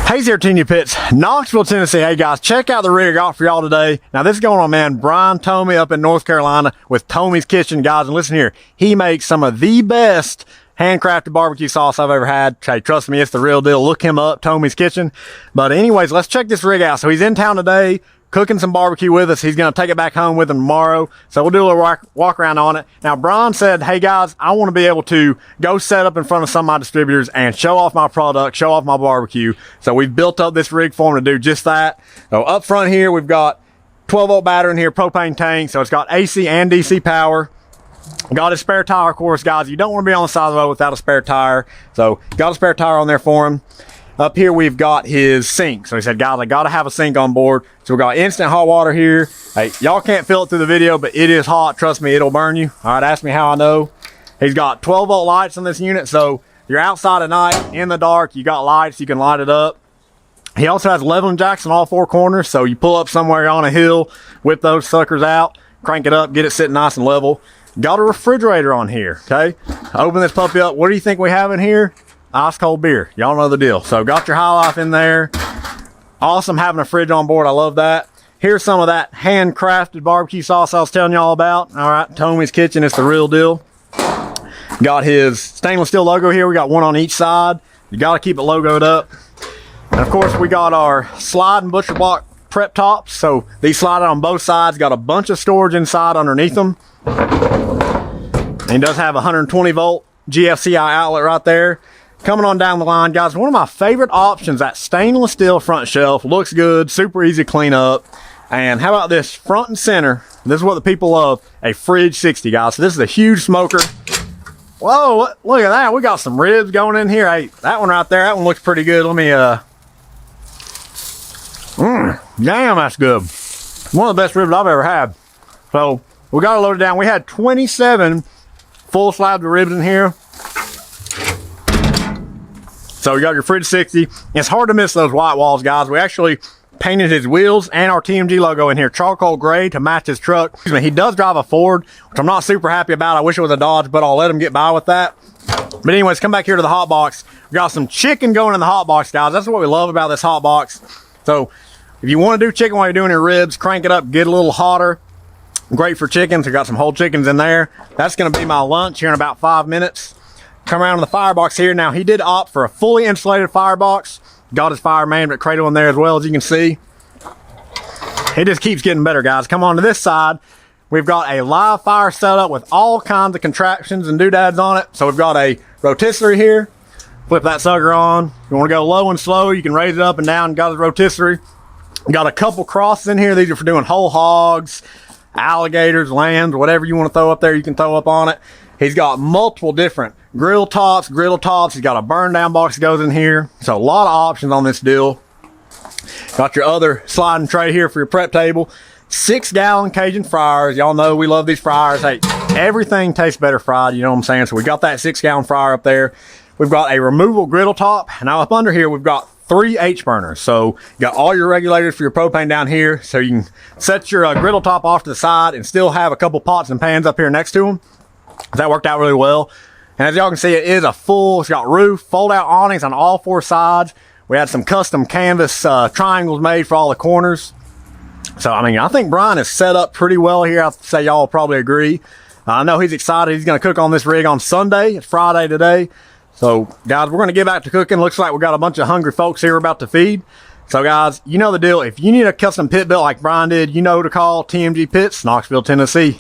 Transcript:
Hey there, Tomey Pits, Knoxville, Tennessee. Hey guys, check out the rig I got for y'all today. Now this is going on, man, Brian Tomey up in North Carolina with Tomey's Kitchen, guys. And listen here, he makes some of the best handcrafted barbecue sauce I've ever had. Hey, trust me, it's the real deal. Look him up, Tomey's Kitchen. But anyways, let's check this rig out. So he's in town today, cooking some barbecue with us. He's going to take it back home with him tomorrow. So we'll do a little walk around on it. Now, Brian said, hey guys, I want to be able to go set up in front of some of my distributors and show off my product, show off my barbecue. So we've built up this rig for him to do just that. So up front here, we've got 12-volt battery in here, propane tank. So it's got AC and DC power. Got a spare tire, of course, guys. You don't want to be on the side of the road without a spare tire. So got a spare tire on there for him. Up here, we've got his sink. So he said, guys, I got to have a sink on board. So we got instant hot water here. Hey, y'all can't feel it through the video, but it is hot. Trust me, it'll burn you. All right, ask me how I know. He's got 12-volt lights on this unit. So you're outside at night, in the dark, you got lights, you can light it up. He also has leveling jacks in all four corners. So you pull up somewhere on a hill, whip those suckers out, crank it up, get it sitting nice and level. Got a refrigerator on here, okay? Open this puppy up. What do you think we have in here? Ice cold beer. Y'all know the deal. So got your High Life in there. Awesome having a fridge on board. I love that. Here's some of that handcrafted barbecue sauce I was telling y'all about. All right, Tomey's Kitchen. It's the real deal. Got his stainless steel logo here. We got one on each side. You got to keep it logoed up. And of course, we got our slide and butcher block prep tops. So these slide on both sides. Got a bunch of storage inside underneath them. And he does have a 120 volt GFCI outlet right there. Coming on down the line, guys, one of my favorite options, that stainless steel front shelf. Looks good, super easy to clean up. And how about this front and center? This is what the people love, a Fridge 60, guys. So this is a huge smoker. Whoa, look at that. We got some ribs going in here. Hey, that one right there, that one looks pretty good. Let me, damn, that's good. One of the best ribs I've ever had. So we got it loaded down. We had 27 full slabs of ribs in here. So you got your Fridge 60. It's hard to miss those white walls, guys. We actually painted his wheels and our TMG logo in here, charcoal gray, to match his truck. Excuse me, he does drive a Ford, which I'm not super happy about. I wish it was a Dodge, but I'll let him get by with that. But anyways, come back here to the hot box. We got some chicken going in the hot box, guys. That's what we love about this hot box. So if you want to do chicken while you're doing your ribs, crank it up, get a little hotter. Great for chickens. We got some whole chickens in there. That's going to be my lunch here in about 5 minutes. Come around to the firebox here. Now, he did opt for a fully insulated firebox. Got his fire management cradle in there as well, as you can see. It just keeps getting better, guys. Come on to this side. We've got a live fire setup with all kinds of contraptions and doodads on it. So we've got a rotisserie here. Flip that sucker on. If you want to go low and slow, you can raise it up and down. Got his rotisserie. Got a couple crosses in here. These are for doing whole hogs, alligators, lambs, whatever you want to throw up there, you can throw up on it. He's got multiple different grill tops. He's got a burn down box that goes in here. So a lot of options on this deal. Got your other sliding tray here for your prep table. 6-gallon Cajun fryers. Y'all know we love these fryers. Hey, everything tastes better fried, you know what I'm saying? So we got that 6-gallon fryer up there. We've got a removable griddle top. Now up under here, we've got 3 H burners. So you got all your regulators for your propane down here. So you can set your griddle top off to the side and still have a couple pots and pans up here next to them. That worked out really well. And as y'all can see, it is a full, it's got roof, fold out awnings on all 4 sides. We had some custom canvas triangles made for all the corners. So, I mean, I think Brian is set up pretty well here. I'd say y'all will probably agree. I know he's excited. He's going to cook on this rig on Sunday. It's Friday today. So, guys, we're going to get back to cooking. Looks like we got a bunch of hungry folks here we're about to feed. So, guys, you know the deal. If you need a custom pit built like Brian did, you know who to call. TMG Pits, Knoxville, Tennessee.